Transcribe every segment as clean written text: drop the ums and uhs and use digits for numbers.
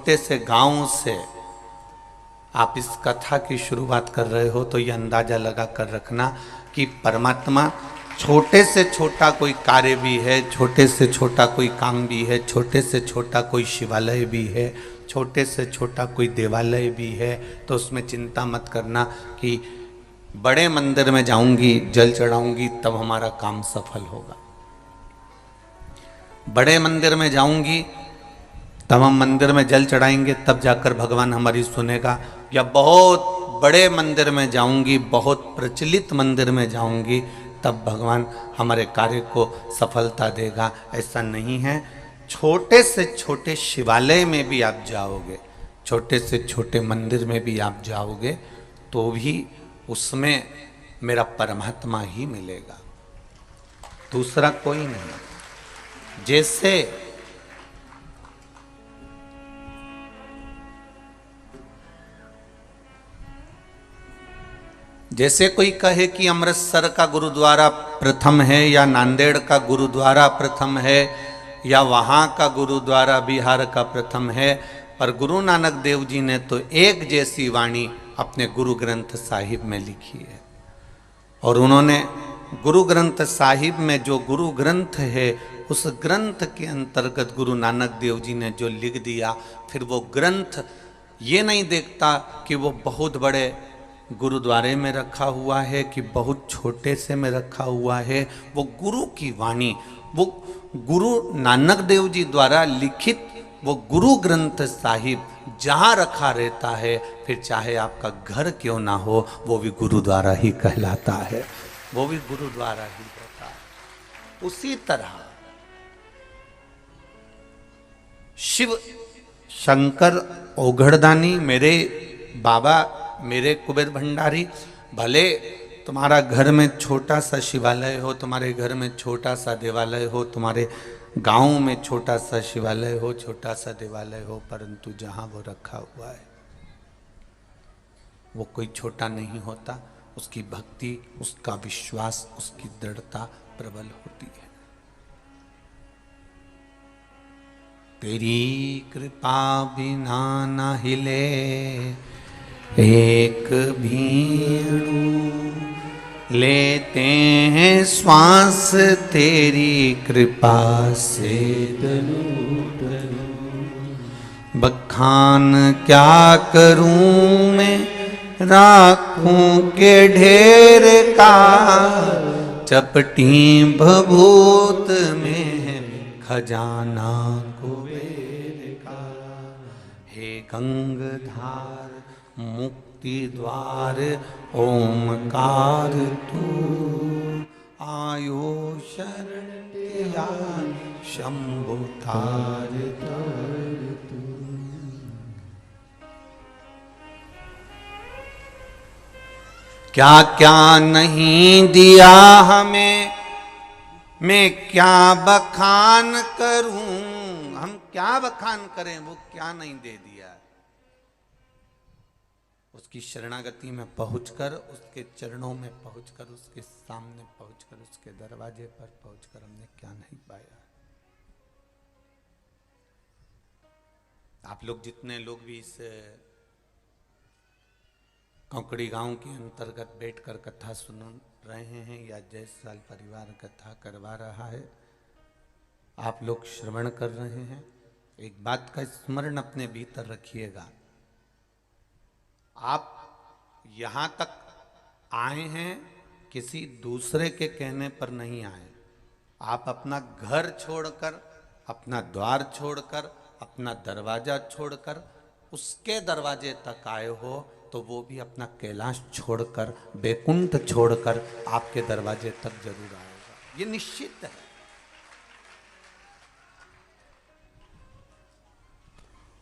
छोटे से गांव से आप इस कथा की शुरुआत कर रहे हो तो ये अंदाजा लगा कर रखना कि परमात्मा छोटे से छोटा कोई कार्य भी है, छोटे से छोटा कोई काम भी है, छोटे से छोटा कोई शिवालय भी है, छोटे से छोटा कोई देवालय भी है, तो उसमें चिंता मत करना कि बड़े मंदिर में जाऊंगी, जल चढ़ाऊंगी, तब हमारा काम सफल होगा। बड़े मंदिर में जाऊंगी, तब हम मंदिर में जल चढ़ाएंगे, तब जाकर भगवान हमारी सुनेगा। या बहुत बड़े मंदिर में जाऊंगी, बहुत प्रचलित मंदिर में जाऊंगी, तब भगवान हमारे कार्य को सफलता देगा। ऐसा नहीं है। छोटे से छोटे शिवालय में भी आप जाओगे, छोटे से छोटे मंदिर में भी आप जाओगे, तो भी उसमें मेरा परमात्मा ही मिलेगा, दूसरा कोई नहीं। जैसे कोई कहे कि अमृतसर का गुरुद्वारा प्रथम है, या नांदेड़ का गुरुद्वारा प्रथम है, या वहाँ का गुरुद्वारा बिहार का प्रथम है, पर गुरु नानक देव जी ने तो एक जैसी वाणी अपने गुरु ग्रंथ साहिब में लिखी है। और उन्होंने गुरु ग्रंथ साहिब में जो गुरु ग्रंथ है, उस ग्रंथ के अंतर्गत गुरु नानक देव जी ने जो लिख दिया, फिर वो ग्रंथ ये नहीं देखता कि वो बहुत बड़े गुरुद्वारे में रखा हुआ है कि बहुत छोटे से में रखा हुआ है। वो गुरु की वाणी, वो गुरु नानक देव जी द्वारा लिखित वो गुरु ग्रंथ साहिब जहाँ रखा रहता है, फिर चाहे आपका घर क्यों ना हो, वो भी गुरुद्वारा ही कहलाता है, वो भी गुरुद्वारा ही होता है। उसी तरह शिव शंकर ओघड़दानी, मेरे बाबा, मेरे कुबेर भंडारी, भले तुम्हारा घर में छोटा सा शिवालय हो, तुम्हारे घर में छोटा सा देवालय हो, तुम्हारे गांव में छोटा सा शिवालय हो, छोटा सा देवालय हो, परंतु जहां वो रखा हुआ है वो कोई छोटा नहीं होता। उसकी भक्ति, उसका विश्वास, उसकी दृढ़ता प्रबल होती है। तेरी कृपा बिना न हिले एक भी, लेते हैं श्वास तेरी कृपा से बखान क्या करूं मैं राखूं के ढेर का, चपटी भभूत में है खजाना कुबेर का। हे गंगधार मुक्ति द्वार ओमकार तू, आयो शरण शंभु तार तू। क्या क्या नहीं दिया हमें, मैं क्या बखान करूं। हम क्या बखान करें, वो क्या नहीं दे दिया। उसकी शरणागति में पहुंचकर, उसके चरणों में पहुंचकर, उसके सामने पहुंचकर, उसके दरवाजे पर पहुंचकर हमने क्या नहीं पाया। आप लोग जितने लोग भी इस कौकड़ी गांव के अंतर्गत बैठकर कथा सुन रहे हैं, या जयसाल परिवार कथा करवा रहा है, आप लोग श्रवण कर रहे हैं, एक बात का स्मरण अपने भीतर रखिएगा। आप यहां तक आए हैं किसी दूसरे के कहने पर नहीं आए। आप अपना घर छोड़कर, अपना द्वार छोड़कर, अपना दरवाजा छोड़कर उसके दरवाजे तक आए हो, तो वो भी अपना कैलाश छोड़कर, बैकुंठ छोड़कर आपके दरवाजे तक जरूर आएगा, ये निश्चित है।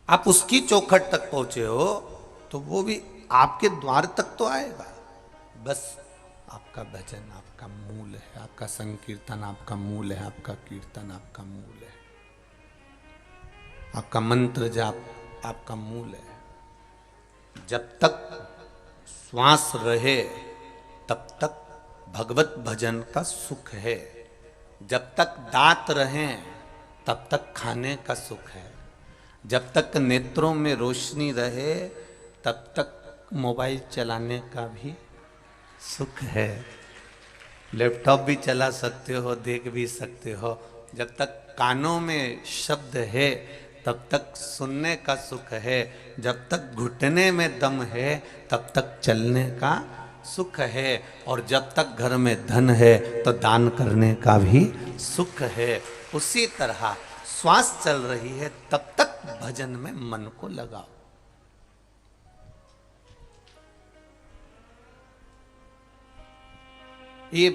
आप उसकी चौखट तक पहुंचे हो तो वो भी आपके द्वार तक तो आएगा। बस आपका भजन आपका मूल है, आपका संकीर्तन आपका मूल है, आपका कीर्तन आपका मूल है, आपका मंत्र जाप आपका मूल है। जब तक श्वास रहे तब तक भगवत भजन का सुख है, जब तक दांत रहें तब तक खाने का सुख है, जब तक नेत्रों में रोशनी रहे तब तक मोबाइल चलाने का भी सुख है। लैपटॉप भी चला सकते हो, देख भी सकते हो। जब तक कानों में शब्द है तब तक सुनने का सुख है। जब तक घुटने में दम है तब तक चलने का सुख है। और जब तक घर में धन है तो दान करने का भी सुख है। उसी तरह श्वास चल रही है तब तक भजन में मन को लगाओ। ये